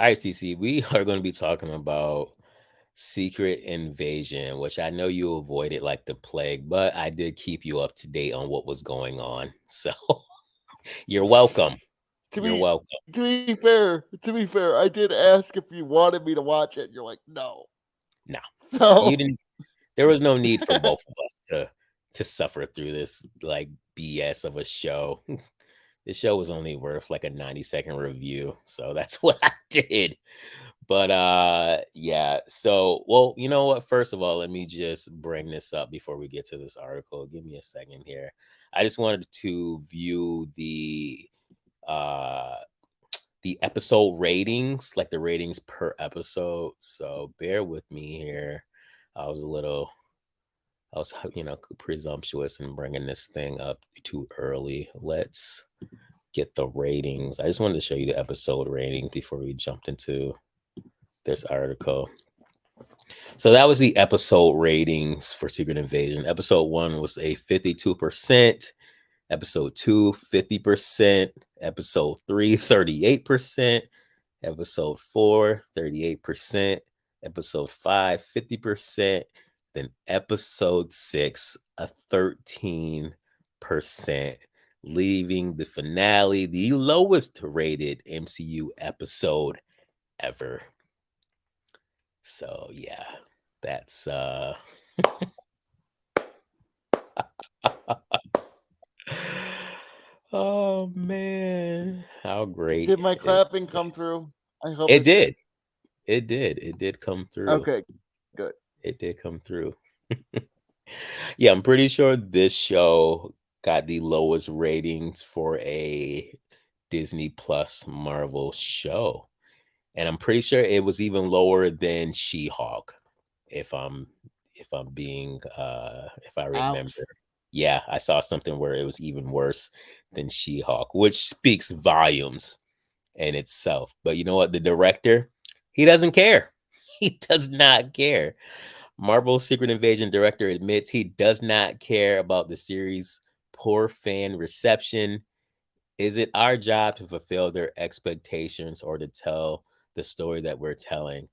All right, CC, we are going to be talking about Secret Invasion, which I know you avoided like the plague, but I did keep you up to date on what was going on. So you're welcome. To You're be welcome. to be fair, I did ask if you wanted me to watch it. And you're like, no. No, you So didn't. There was no need for both of us to suffer through this like BS of a show. The show was only worth like a 90-second review, so that's what I did. But yeah, so well, you know what? First of all, let me just bring this up before we get to this article. Give me a second here. I just wanted to view uh the episode ratings, like the ratings per episode. So bear with me here. I was a little I was presumptuous in bringing this thing up too early. Let's get the ratings. I just wanted to show you the episode ratings before we jumped into this article. So that was the episode ratings for Secret Invasion. Episode 1 was a 52%, episode 2 50%, episode 3 38%, episode 4 38%, episode 5 50%, then episode 6 a 13%, leaving the finale the lowest rated MCU episode ever. So yeah, that's oh man, how great. did my clapping come through? I hope It it did. did. It did. It did come through. Okay, good. It did come through. Yeah, I'm pretty sure this show got the lowest ratings for a Disney Plus Marvel show. And I'm pretty sure it was even lower than She-Hulk, if I'm being if I Ouch. remember. Yeah, I saw something where it was even worse than She-Hulk, which speaks volumes in itself. But you know what? The director, he doesn't care. He does not care. Marvel's Secret Invasion director admits he does not care about the series' poor fan reception. Is it our job to fulfill their expectations or to tell the story that we're telling?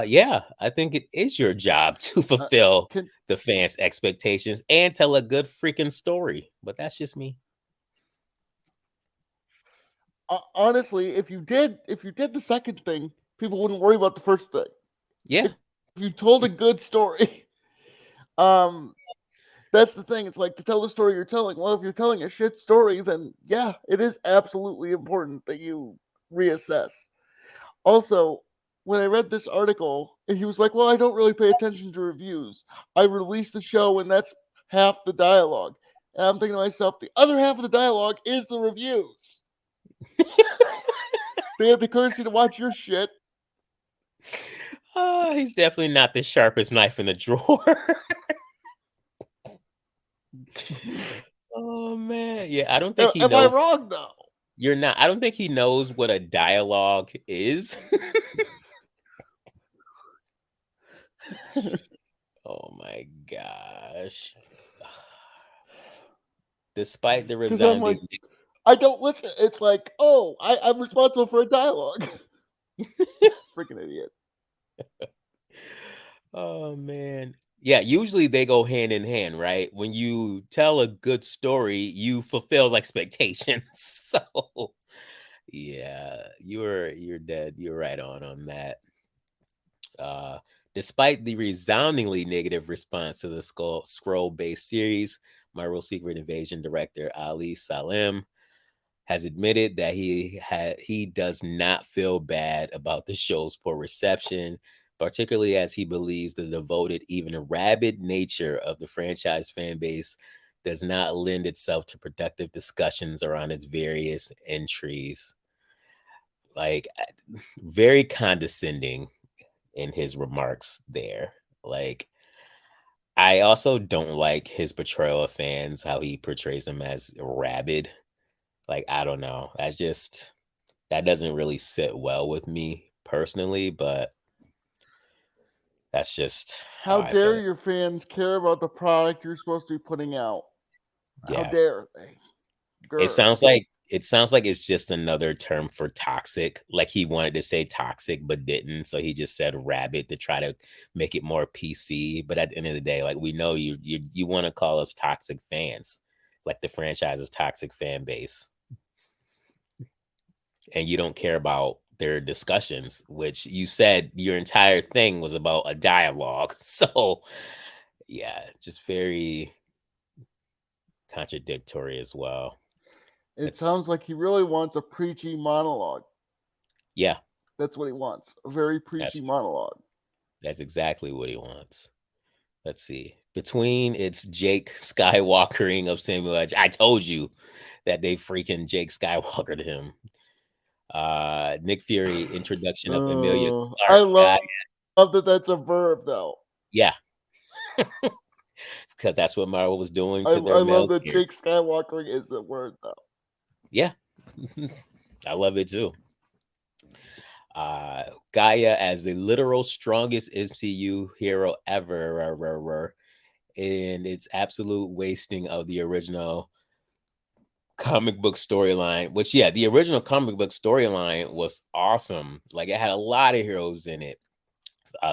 Yeah, I think it is your job to fulfill Can the fans' expectations and tell a good freaking story. But that's just me. honestly, if you did the second thing, people wouldn't worry about the first thing. Yeah. If you told a good story, um, that's the thing. It's like to tell the story you're telling. Well, if you're telling a shit story, then yeah, it is absolutely important that you reassess. Also, when I read this article, and he was like, "Well, I don't really pay attention to reviews. I released the show, and that's half the dialogue." And I'm thinking to myself, the other half of the dialogue is the reviews. They have the courtesy to watch your shit. He's definitely not the sharpest knife in the drawer. Oh man. Yeah, I don't think he Am I knows. wrong though? You're not. I don't think he knows what a dialogue is. Oh my gosh. Despite the Because I'm resounding like, I don't listen. It's like, oh, I'm responsible for a dialogue. Freaking idiot. Oh man. Yeah, usually they go hand in hand, right? When you tell a good story, you fulfill expectations. So, yeah, you're dead. You're right on that. Uh Despite the resoundingly negative response to the scroll-based series, Marvel Secret Invasion director Ali Salem has admitted that he does not feel bad about the show's poor reception, particularly as he believes the devoted, even rabid nature of the franchise fan base does not lend itself to productive discussions around its various entries. Like very condescending in his remarks there. Like I also don't like his portrayal of fans, how he portrays them as rabid. Like I don't know. That doesn't really sit well with me personally, but that's just how How I feel. dare your fans care about the product you're supposed to be putting out? How Yeah. dare they? It Grr. sounds like it sounds like it's just another term for toxic. Like he wanted to say toxic but didn't, so he just said rabbit to try to make it more PC. But at the end of the day, like we know you want to call us toxic fans, like the franchise's toxic fan base, and you don't care about their discussions, which you said your entire thing was about a dialogue. So yeah, just very contradictory as well. It It's sounds like he really wants a preachy monologue. yeah, That's what he wants. A very that's preachy monologue. that's exactly what he wants. Let's see. Between its Jake Skywalkering of Samuel Edge, I told you that they freaking Jake Skywalkered him. Nick Fury introduction of Emilia I Clarke. love that that's a verb, though. Yeah, because that's what Marvel was doing I to their love male that characters. Jake Skywalker is the word, though. Yeah, I love it too. Gaia as the literal strongest MCU hero ever, and its absolute wasting of the original comic book storyline. Which, yeah, the original comic book storyline was awesome. Like it had a lot of heroes in it.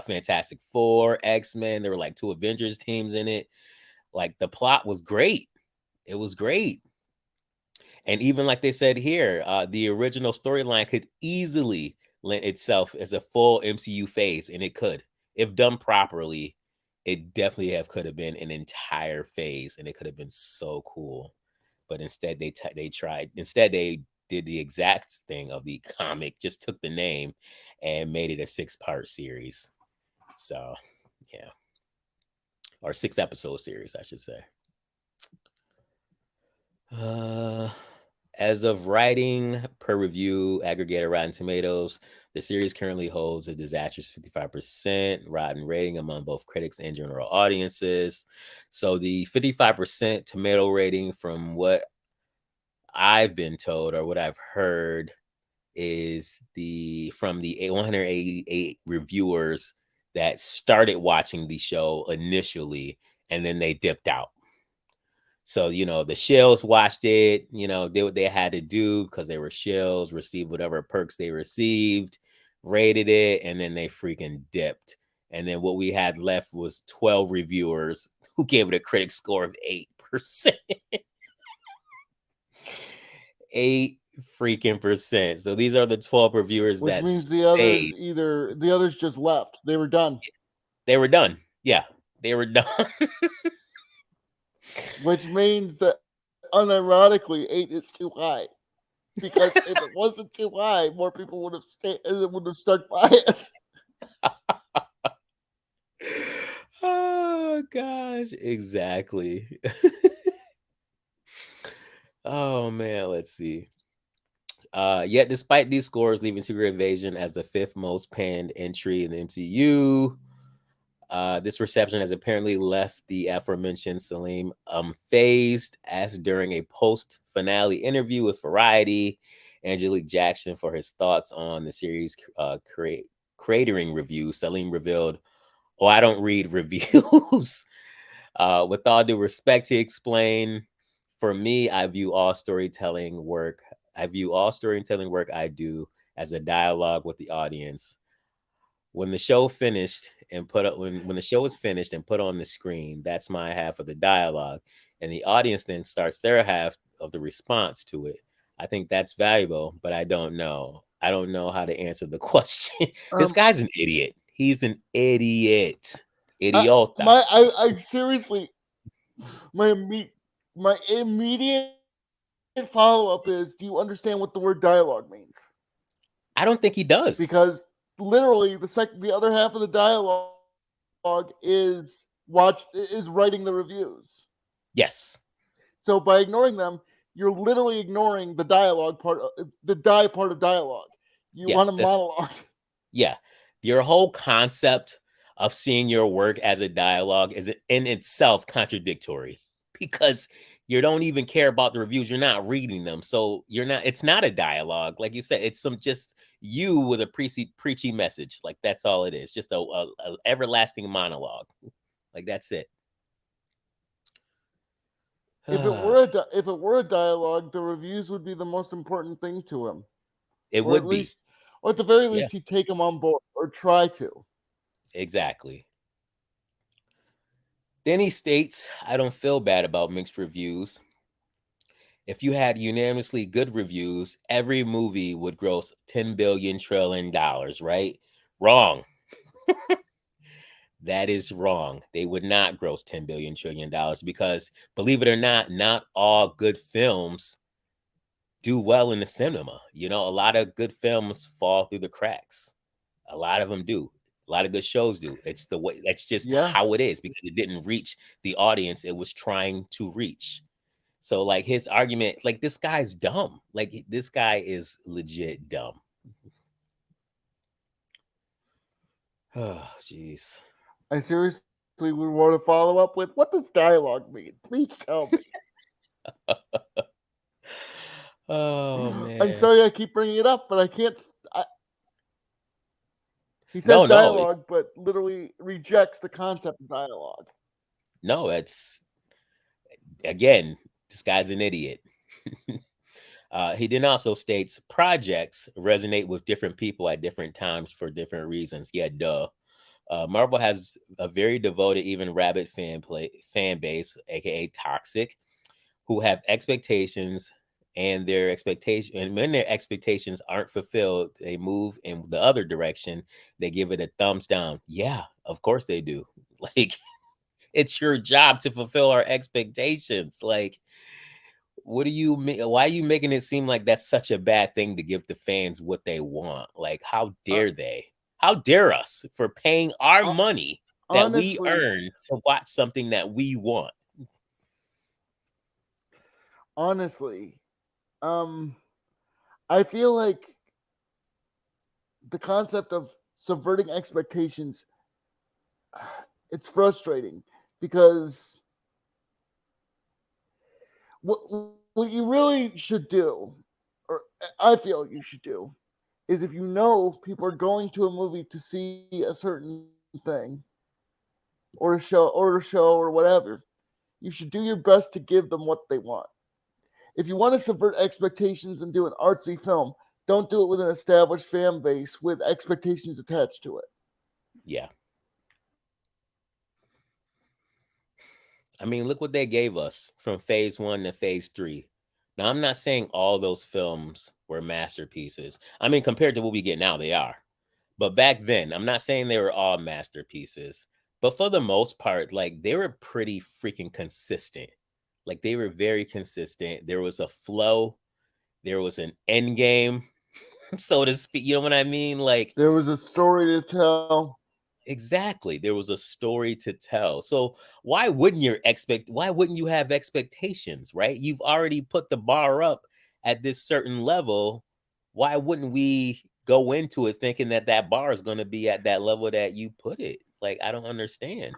Fantastic Four, X-Men. There were like 2 Avengers teams in it. Like the plot was great. It was great. And even like they said here, the original storyline could easily lend itself as a full MCU phase, and it could, if done properly. It definitely could have been an entire phase, and it could have been so cool. But instead, they tried. Instead, they did the exact thing of the comic, just took the name and made it a 6-part series. So, yeah, or 6-episode series, I should say. As of writing per review aggregator Rotten Tomatoes, the series currently holds a disastrous 55% Rotten rating among both critics and general audiences. So the 55% tomato rating, from what I've been told or what I've heard, is from the 188 reviewers that started watching the show initially, and then they dipped out. So, the shills watched it, did what they had to do because they were shills, received whatever perks they received, rated it, and then they freaking dipped. And then what we had left was 12 reviewers who gave it a critic score of 8%. 8 freaking percent. So these are the 12 reviewers Which that means the others stayed. the others just left. They were done. They were done. Yeah, they were done. Which means that unironically 8 is too high. Because if it wasn't too high, more people would have stayed would have stuck by it. Oh gosh, exactly. Oh man, let's see. Yet despite these scores leaving Secret Invasion as the 5th most panned entry in the MCU, this reception has apparently left the aforementioned Salim unfazed, as during a post-finale interview with Variety, Angelique Jackson, for his thoughts on the series cratering review, Salim revealed, "Oh, I don't read reviews." With all due respect, he explained, "For me, I view all storytelling work I do as a dialogue with the audience. When the show finished and put up when the show is finished and put on the screen, that's my half of the dialogue, and the audience then starts their half of the response to it. I think that's valuable, but I don't know. I don't know how to answer the question." This Um, guy's an idiot. He's an idiot. I Idiota. my I seriously my my immediate follow up is: do you understand what the word dialogue means? I don't think he does. Because literally the other half of the dialogue is writing the reviews. Yes. So by ignoring them, you're literally ignoring the dialogue part, the part of dialogue. You Yeah. want a monologue. Yeah. Your whole concept of seeing your work as a dialogue is in itself contradictory, because you don't even care about the reviews. You're not reading them. So it's not a dialogue. Like you said, it's just you with a preachy message. Like that's all it is. Just a everlasting monologue. Like that's it. If it were a dialogue, the reviews would be the most important thing to him, It or at would be. least, or at the very Yeah, least, he'd take them on board or try to. exactly. Then he states, I don't feel bad about mixed reviews. If you had unanimously good reviews, every movie would gross 10 billion trillion dollars, right? Wrong. That is wrong. They would not gross 10 billion trillion dollars because believe it or not all good films do well in the cinema. You know, a lot of good films fall through the cracks. A lot of them do. A lot of good shows do. It's the way that's just Yeah, how it is because it didn't reach the audience it was trying to reach. So like his argument, like this guy's dumb. Like this guy is legit dumb. Oh, jeez. I seriously would want to follow up with, what does dialogue mean? Please tell me. Oh I'm man. sorry I keep bringing it up, but I can't. I, he says No, no, it's dialogue, but literally rejects the concept of dialogue. no, it's again, this guy's an idiot. He then also states projects resonate with different people at different times for different reasons. Yeah, duh. Marvel has a very devoted, even rabid fan base, aka toxic, who have expectations, and when their expectations aren't fulfilled, they move in the other direction. They give it a thumbs down. Yeah, of course they do. Like it's your job to fulfill our expectations. Like what do you mean? Why are you making it seem like that's such a bad thing to give the fans what they want? Like, how Uh, dare they? How dare us for paying our uh, money that we honestly, earn to watch something that we want? honestly, um, I feel like the concept of subverting expectations, it's frustrating because what what you really should do, or I feel you should do, is if you know people are going to a movie to see a certain thing or a show or whatever, you should do your best to give them what they want. If you want to subvert expectations and do an artsy film, don't do it with an established fan base with expectations attached to it. Yeah. I mean, look what they gave us from phase one to phase three. Now, I'm not saying all those films were masterpieces. I mean, compared to what we get now, they are. But back then, I'm not saying they were all masterpieces, but for the most part, like they were pretty freaking consistent. Like they were very consistent. There was a flow, there was an end game, so to speak. You know what I mean? Like There was a story to tell. exactly, there was a story to tell. So why wouldn't you have expectations, right? You've already put the bar up at this certain level. Why wouldn't we go into it thinking that that bar is going to be at that level that you put it? Like I don't understand.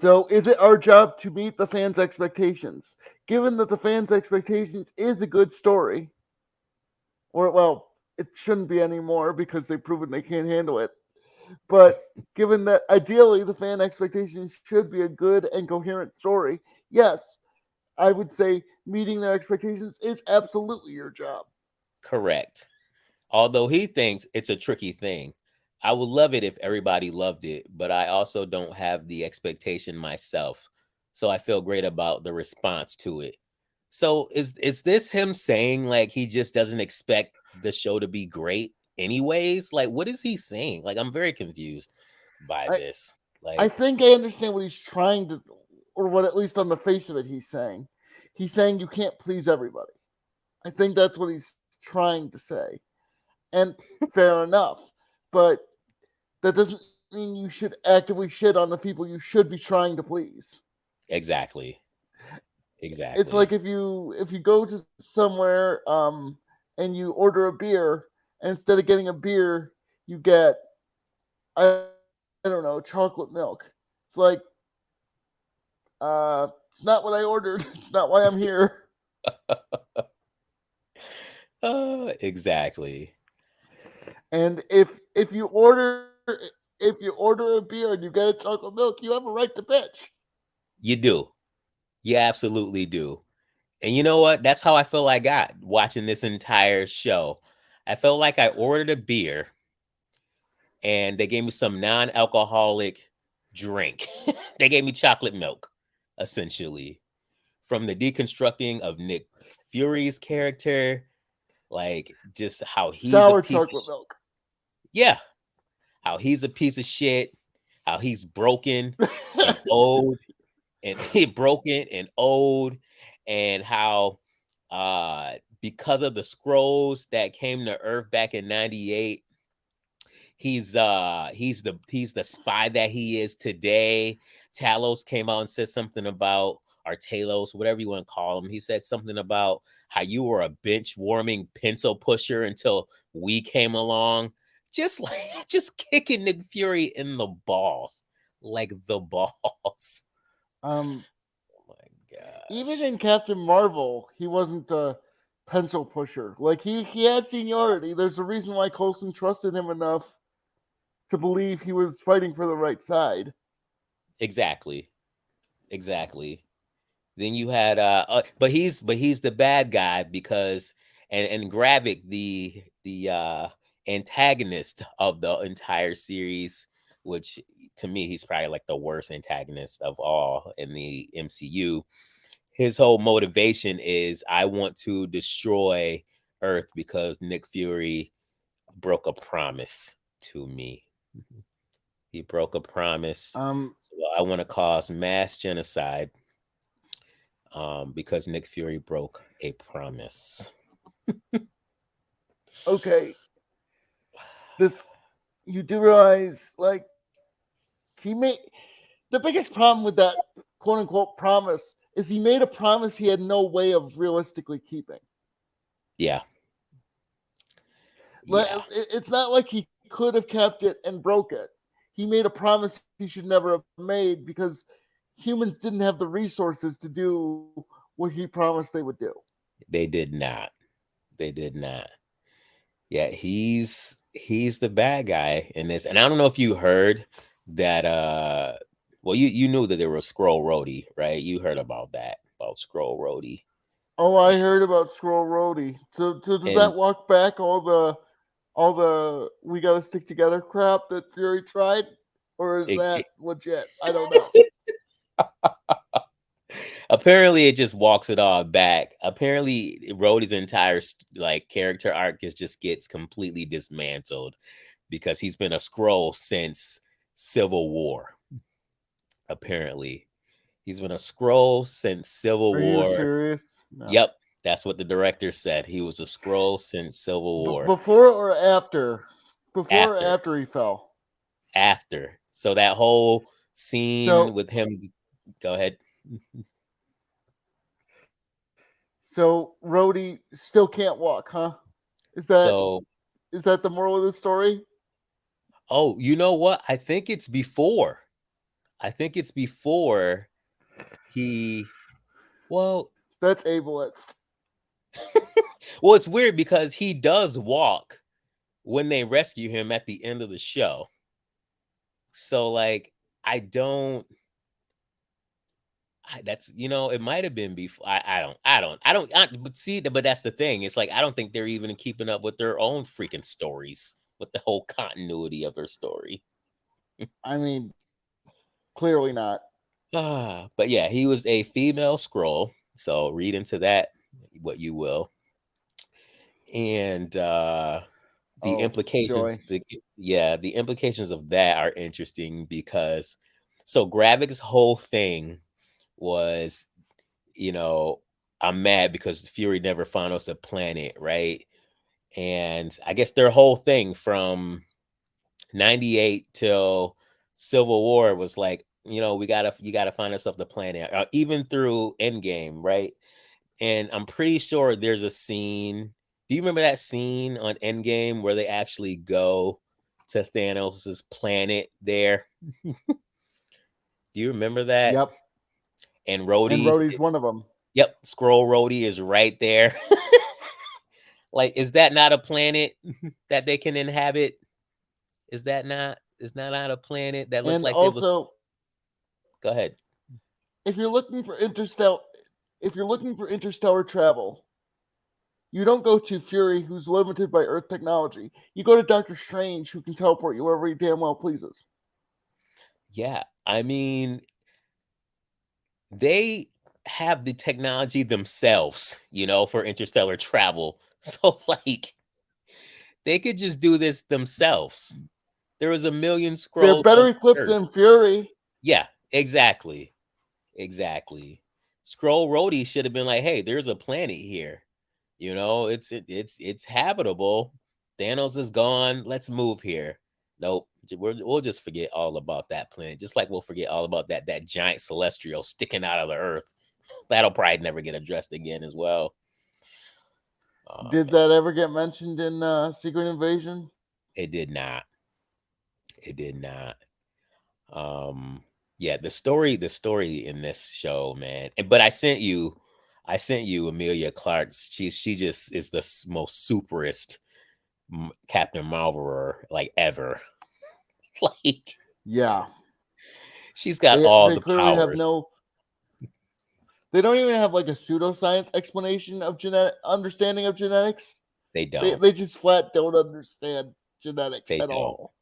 So, is it our job to meet the fans' expectations? Given that the fans' expectations is a good story, or well, it shouldn't be anymore because they've proven they can't handle it. But given that ideally the fan expectations should be a good and coherent story, yes, I would say meeting their expectations is absolutely your job. Correct. Although he thinks it's a tricky thing. I would love it if everybody loved it, but I also don't have the expectation myself. So I feel great about the response to it. So is this him saying like he just doesn't expect the show to be great anyways? Like what is he saying? Like I'm very confused by I this. I Like think I understand what he's trying to, or what at least on the face of it he's saying. He's saying you can't please everybody. I think that's what he's trying to say, and fair enough. But that doesn't mean you should actively shit on the people you should be trying to please. exactly. It's like Exactly. if you go to somewhere and you order a beer, and instead of getting a beer, you get, I don't know, chocolate milk. It's like, it's not what I ordered. It's not why I'm here. Exactly. And if you order if you order a beer and you get a chocolate milk, you have a right to bitch. You do. You absolutely do. And you know what? That's how I feel I got watching this entire show. I felt like I ordered a beer and they gave me some non-alcoholic drink. They gave me chocolate milk, essentially. From the deconstructing of Nick Fury's character, like just how he's a Sour piece of chocolate milk. yeah, how he's a piece of shit, how he's broken and old and broken and old, and how because of the scrolls that came to Earth back in 98, he's the spy that he is today. Talos came out and said something about, or Talos, whatever you want to call him. He said something about how you were a bench warming pencil pusher until we came along. Just like just kicking Nick Fury in the balls. Like the balls. um, Oh my even gosh. in Captain Marvel, he wasn't a pencil pusher. Like he had seniority. There's a reason why Coulson trusted him enough to believe he was fighting for the right side. Exactly. Exactly. Then you had but he's the bad guy because and Gravik, the antagonist of the entire series, which to me he's probably like the worst antagonist of all in the MCU. His whole motivation is I want to destroy Earth because Nick Fury broke a promise to me. He broke a promise. Um, So I want to cause mass genocide because Nick Fury broke a promise. okay, this you do realize like he made the biggest problem with that quote unquote promise is he made a promise he had no way of realistically keeping. Yeah, Like, yeah, it's not like he could have kept it and broke it. He made a promise he should never have made because humans didn't have the resources to do what he promised they would do. they did not. They did not. Yeah, he's the bad guy in this. And I don't know if you heard that well you knew that there was Scroll Rhodey, right? You heard about Scroll Rhodey. Oh, I heard about Scroll Roadie. So does And that walk back all the we gotta stick together crap that Fury tried, or is it, that it- legit? I don't know. apparently it just walks it all back. Apparently Rhodey's entire like character arc just gets completely dismantled because he's been a scroll since Civil War. Apparently, he's been a scroll since Civil Are you War. serious? No. Yep, that's what the director said. He was a scroll since Civil War. Before or after? Before or After, after he fell? after. So that whole scene So with him. Go ahead. so Rhodey still can't walk, huh? Is that So, is that the moral of the story? oh, you know what? I think it's before. I think it's before he. Well, That's ableist. well, it's weird because he does walk when they rescue him at the end of the show. So like I don't that's it might have been before. But see, but that's the thing. It's like I don't think they're even keeping up with their own freaking stories, with the whole continuity of their story. I mean, clearly not. But yeah, he was a female scroll. So read into that what you will. And the Oh, joy. implications, the implications of that are interesting because so Gravik's whole thing was, you know, I'm mad because Fury never found us a planet, right? And I guess their whole thing from 98 till Civil War was like, you gotta find yourself the planet, even through Endgame, right? And I'm pretty sure there's a scene. Do you remember that scene on Endgame where they actually go to Thanos's planet there? Do you remember that? Yep. And And Rhodey, Rhodey's one of them. yep, Scroll Rhodey is right there. Like, is that not a planet that they can inhabit? Is that not a planet that looked And like it was? also, Go ahead. if you're looking for interstellar travel, you don't go to Fury, who's limited by Earth technology. You go to Doctor Strange, who can teleport you wherever he damn well pleases. Yeah, I mean, they have the technology themselves, for interstellar travel. So like they could just do this themselves. There was a million They're scrolls on better equipped Earth. than Fury. Yeah, exactly. Exactly. Scroll Roadie should have been like, "Hey, there's a planet here. It's habitable. Thanos is gone. Let's move here." Nope. We'll just forget all about that planet. Just like we'll forget all about that giant celestial sticking out of the Earth. That'll probably never get addressed again as well. Oh Did man, that ever get mentioned in Secret Invasion? it did not. It did not. Yeah, the story in this show, man. But I sent you Amelia Clark's. She just is the most superest Captain Marveler like ever. Like Yeah, she's got all they the clearly have powers. no. They don't even have like a pseudoscience explanation of genetic understanding of genetics. They They don't. they just flat don't understand genetics They at don't. all.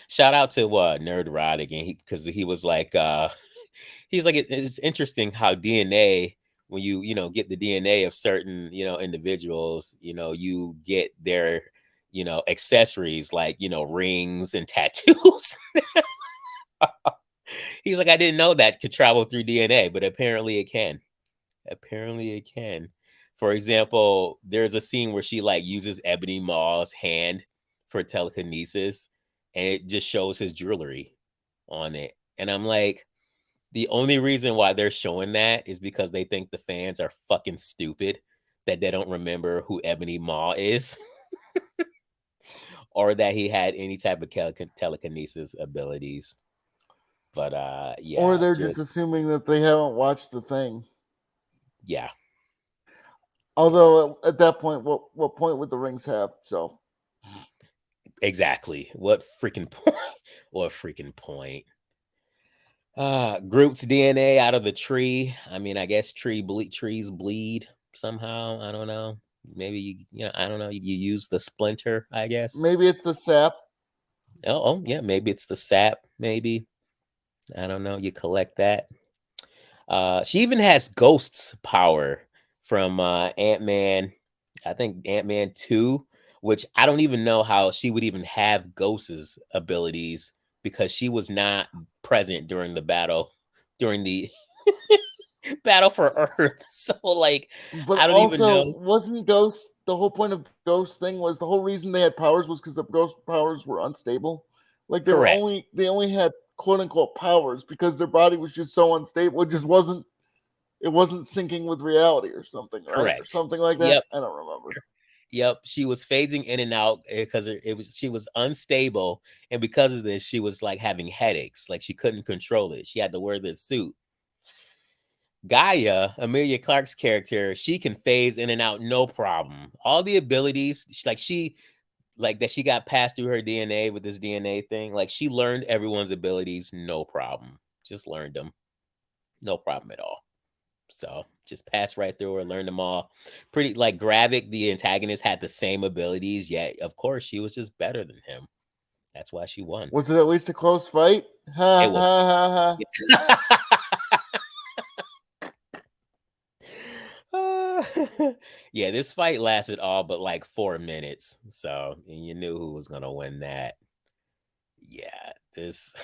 Shout out to Nerd Rod again, because he was like, he's like, it's interesting how DNA, when you get the DNA of certain individuals, you get their accessories like rings and tattoos. He's like, I didn't know that could travel through DNA, but apparently it can. Apparently it can. For example, there's a scene where she like uses Ebony Maw's hand for telekinesis, and it just shows his jewelry on it. And I'm like, the only reason why they're showing that is because they think the fans are fucking stupid that they don't remember who Ebony Maw is, or that he had any type of telekinesis abilities. But Or yeah, they're just just assuming that they haven't watched the thing. yeah, Although at that point, what point would the rings have? So exactly. What freaking point? What freaking point? Groot's DNA out of the tree. I mean, I guess trees bleed somehow. I don't know. Maybe I don't know. You use the splinter, I guess. maybe it's the sap. Oh, yeah, maybe it's the sap. Maybe I don't know. You collect that. She even has ghosts power from Ant Man. I think Ant Man 2, which I don't even know how she would even have ghosts abilities because she was not present during the battle, during the battle for Earth. So, like, But I don't even also, know. wasn't Ghost the whole point of Ghost thing was the whole reason they had powers was because the Ghost powers were unstable. Like Correct. they only had quote unquote powers because their body was just so unstable. It wasn't syncing with reality or something, right? Or Correct. something like that. Yep. I don't remember. Yep. She was phasing in and out because it was she was unstable, and because of this, she was like having headaches. Like she couldn't control it. She had to wear this suit. Gaia, Amelia Clark's character, she can phase in and out no problem. All the abilities, like that she got passed through her DNA with this DNA thing. Like she learned everyone's abilities, no problem. Just learned them, no problem at all. So just passed right through her, learned them all. Pretty like Gravik, the antagonist, had the same abilities, yet of course she was just better than him. That's why she won. Was it at least a close fight? Ha It was. ha ha ha. Yeah, this fight lasted all but like 4 minutes. So and you knew who was gonna win that. Yeah, this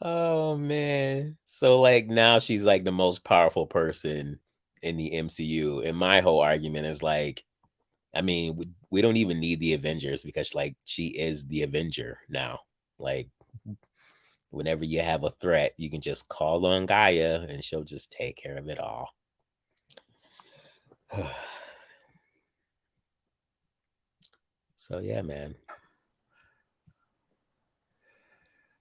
oh man. So like now she's like the most powerful person in the MCU. And my whole argument is like, I mean, we don't even need the Avengers because like she is the Avenger now. Like whenever you have a threat, you can just call on Gaia and she'll just take care of it all. So yeah, man.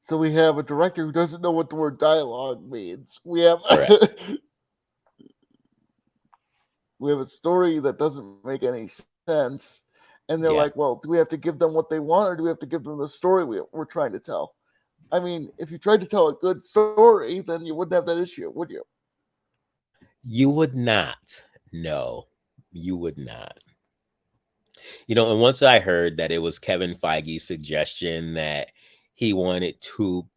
So we have a director who doesn't know what the word dialogue means. We have Correct. we have a story that doesn't make any sense, and they're Yeah. like, well, do we have to give them what they want or do we have to give them the story we're trying to tell? I mean, if you tried to tell a good story, then you wouldn't have that issue, would you? You would not. No, you would not. And once I heard that it was Kevin Feige's suggestion that he wanted two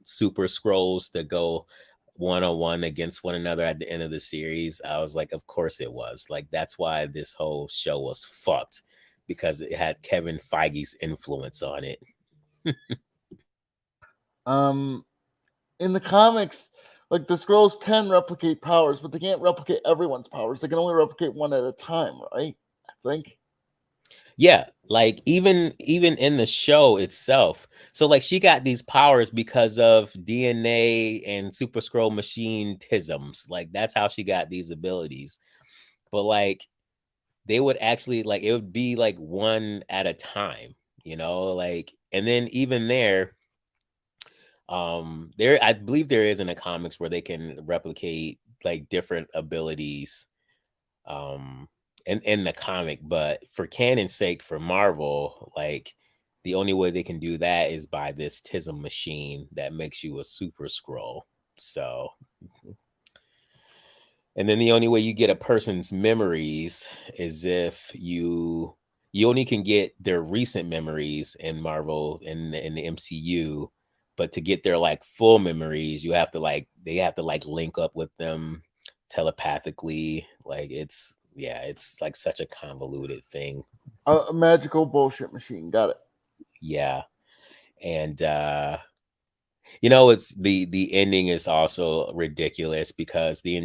super scrolls to go one on one against one another at the end of the series, I was like, of course it was. Like, that's why this whole show was fucked, because it had Kevin Feige's influence on it. Um, in the comics, like the scrolls can replicate powers, but they can't replicate everyone's powers. They can only replicate one at a time, right? I think. Yeah, like even in the show itself. So like she got these powers because of DNA and Super Scroll machine tisms. Like that's how she got these abilities. But like they would actually like it would be like one at a time, like and then even there I believe there is in the comics where they can replicate like different abilities um in the comic, but for canon's sake for Marvel, like the only way they can do that is by this tism machine that makes you a super scroll. So and then the only way you get a person's memories is if you only can get their recent memories in Marvel in the MCU, but to get their like full memories, you have to like they have to like link up with them telepathically. Like it's like such a convoluted thing. A magical bullshit machine. Got it. Yeah. And it's the ending is also ridiculous because they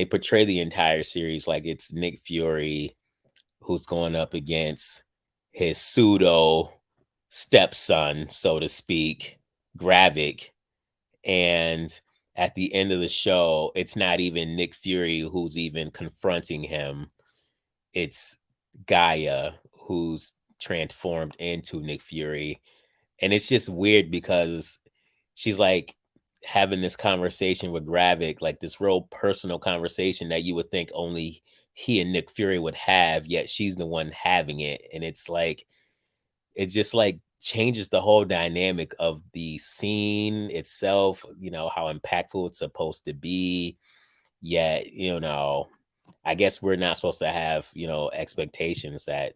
portray the entire series like it's Nick Fury who's going up against his pseudo stepson, so to speak, Gravik. And at the end of the show, it's not even Nick Fury who's even confronting him. It's Gaia who's transformed into Nick Fury. And it's just weird because she's like having this conversation with Gravik, like this real personal conversation that you would think only he and Nick Fury would have, yet she's the one having it. And it's like, it just like changes the whole dynamic of the scene itself, how impactful it's supposed to be. Yet, I guess we're not supposed to have, expectations that,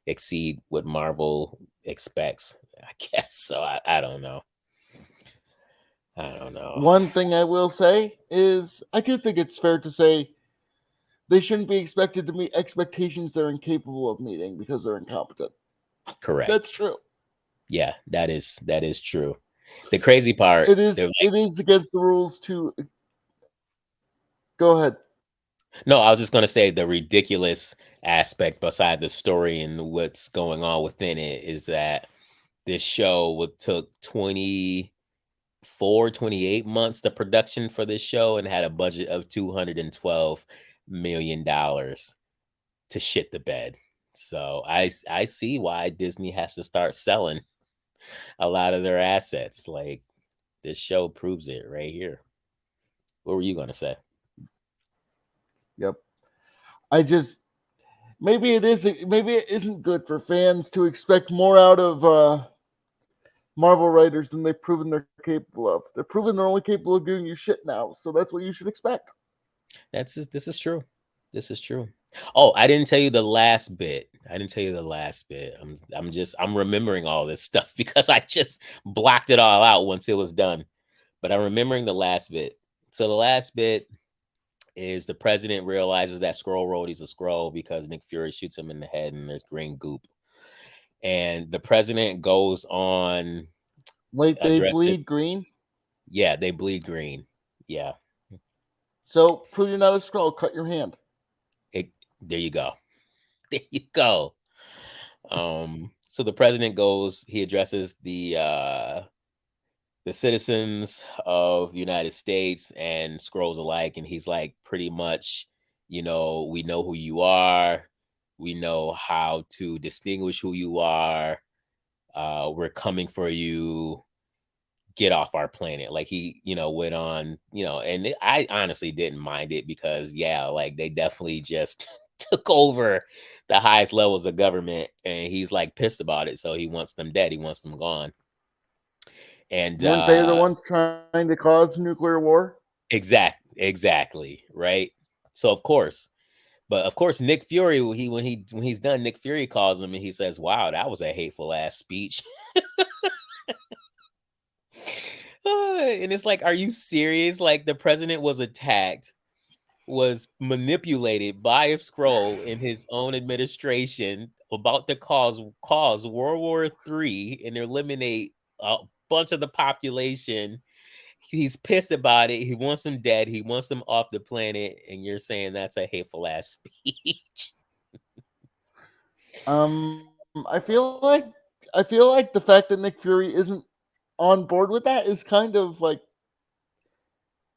exceed what Marvel expects, I guess. So I don't know. I don't know. One thing I will say is I do think it's fair to say they shouldn't be expected to meet expectations they're incapable of meeting because they're incompetent. That's Correct. true. Yeah, that is true. The crazy part, It is they're like, it is against the rules to go ahead. no, I was just gonna say the ridiculous aspect beside the story and what's going on within it is that this show would took 28 months, the production for this show, and had a budget of $212 million to shit the bed. So I see why Disney has to start selling a lot of their assets. Like this show proves it right here. What were you gonna say? Yep. I just maybe it isn't good for fans to expect more out of Marvel writers than they've proven they're capable of. They're proven they're only capable of giving you shit now, so that's what you should expect. This is true. This is true. Oh, I didn't tell you the last bit. I didn't tell you the last bit. I'm remembering all this stuff because I just blocked it all out once it was done. But I'm remembering the last bit. So the last bit is the president realizes that Skrull Rhodey's a Skrull because Nick Fury shoots him in the head and there's green goop. And the president goes on Wait, they addressing. bleed green? Yeah, they bleed green. Yeah. So prove you're not a scroll, cut your hand. There you go. There you go. So the president goes, he addresses the citizens of the United States and Skrulls alike, and he's like, pretty much, we know who you are, we know how to distinguish who you are. We're coming for you. Get off our planet. Like he, went on, and I honestly didn't mind it because, yeah, like they definitely just took over the highest levels of government, and he's like pissed about it. So he wants them dead. He wants them gone. And Weren't they the ones trying to cause nuclear war? exactly, right? So of course, but of course, Nick Fury, when he's done, Nick Fury calls him and he says, "Wow, that was a hateful ass speech." And it's like, are you serious? Like the president was attacked, was manipulated by a scroll in his own administration, about to cause World War III and eliminate a bunch of the population. He's pissed about it. He wants them dead. He wants them off the planet, and you're saying that's a hateful ass speech. I feel like the fact that Nick Fury isn't on board with that is kind of like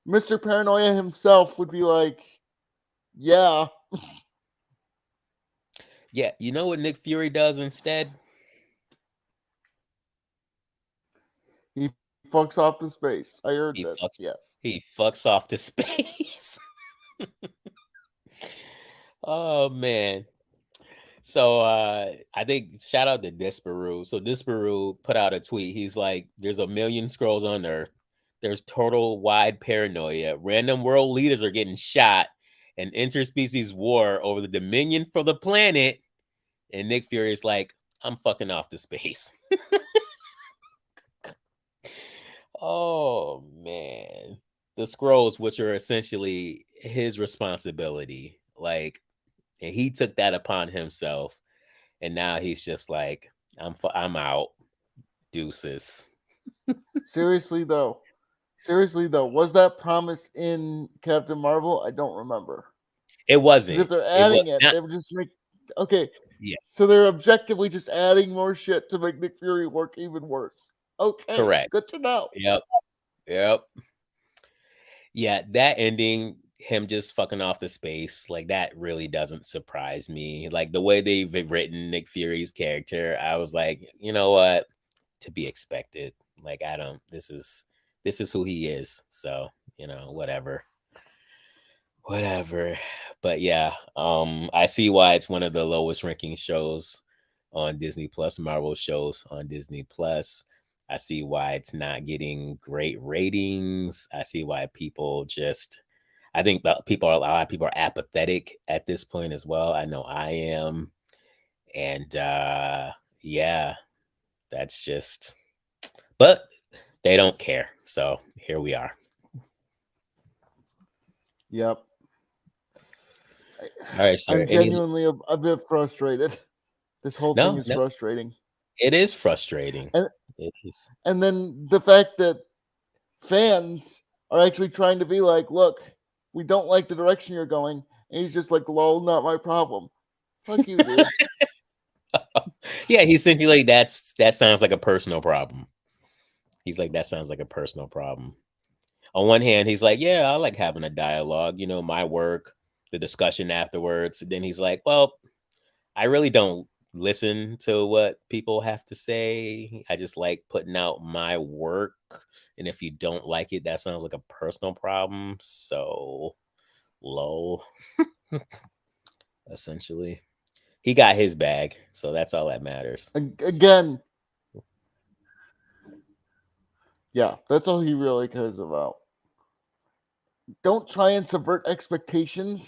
Mr. Paranoia himself would be like, yeah. Yeah, you know what Nick Fury does instead? He fucks off to space. I heard He this. fucks Yes. he fucks off to space. Oh man. So I think shout out to Disparu. So Disparu put out a tweet. He's like, there's a million scrolls on Earth. There's total wide paranoia. Random world leaders are getting shot. An interspecies war over the dominion for the planet. And Nick Fury is like, I'm fucking off to space. Oh man. The scrolls, which are essentially his responsibility. Like, and he took that upon himself. And now he's just like, I'm out. Deuces. Seriously though, was that promised in Captain Marvel? I don't remember. It Because wasn't. if they're It was adding it, not. they would just make okay. Yeah, So they're objectively just adding more shit to make Nick Fury work even worse. Okay, correct. good to know. Yep. Yep. Yeah, that ending, him just fucking off the space, like that really doesn't surprise me. Like the way they've written Nick Fury's character, I was like, you know what? To be expected. Like I don't this is who he is. So, whatever. Whatever. But yeah, I see why it's one of the lowest ranking shows on Disney Plus, Marvel shows on Disney Plus. I see why it's not getting great ratings. I see why I think that a lot of people are apathetic at this point as well. I know I am. And yeah, that's just, but they don't care. So here we are. Yep. All right, sir. I'm genuinely a bit frustrated. This whole thing No, is no, frustrating. it is frustrating. And It is. and then the fact that fans are actually trying to be like, look, we don't like the direction you're going. And he's just like, lol, not my problem. Fuck you, dude. Yeah, he's essentially that sounds like a personal problem. He's like, that sounds like a personal problem. On one hand, he's like, yeah, I like having a dialogue, my work, the discussion afterwards. Then he's like, well, I really don't listen to what people have to say. I just like putting out my work. And if you don't like it, that sounds like a personal problem. So, lol. Essentially, he got his bag. So that's all that matters. Again, yeah, that's all he really cares about. Don't try and subvert expectations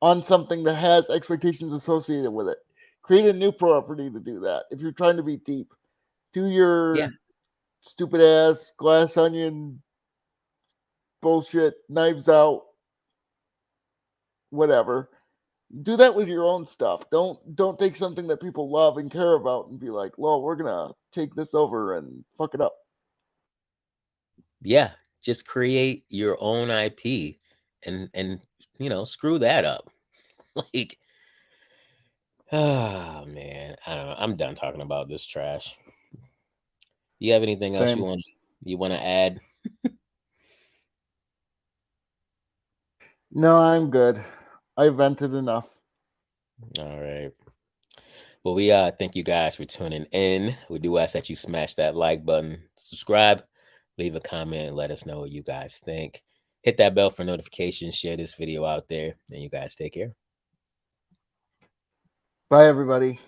on something that has expectations associated with it. Create a new property to do that. If you're trying to be deep, do your Yeah. stupid ass Glass Onion bullshit, Knives Out, whatever. Do that with your own stuff. Don't take something that people love and care about and be like, well, we're gonna take this over and fuck it up. Yeah. Just create your own IP and screw that up. Like, oh man, I don't know. I'm done talking about this trash. You have anything else Same. you want to add? No, I'm good. I vented enough. All right. Well, we thank you guys for tuning in. We do ask that you smash that like button, subscribe, leave a comment, and let us know what you guys think. Hit that bell for notifications, share this video out there, and you guys take care. Bye, everybody.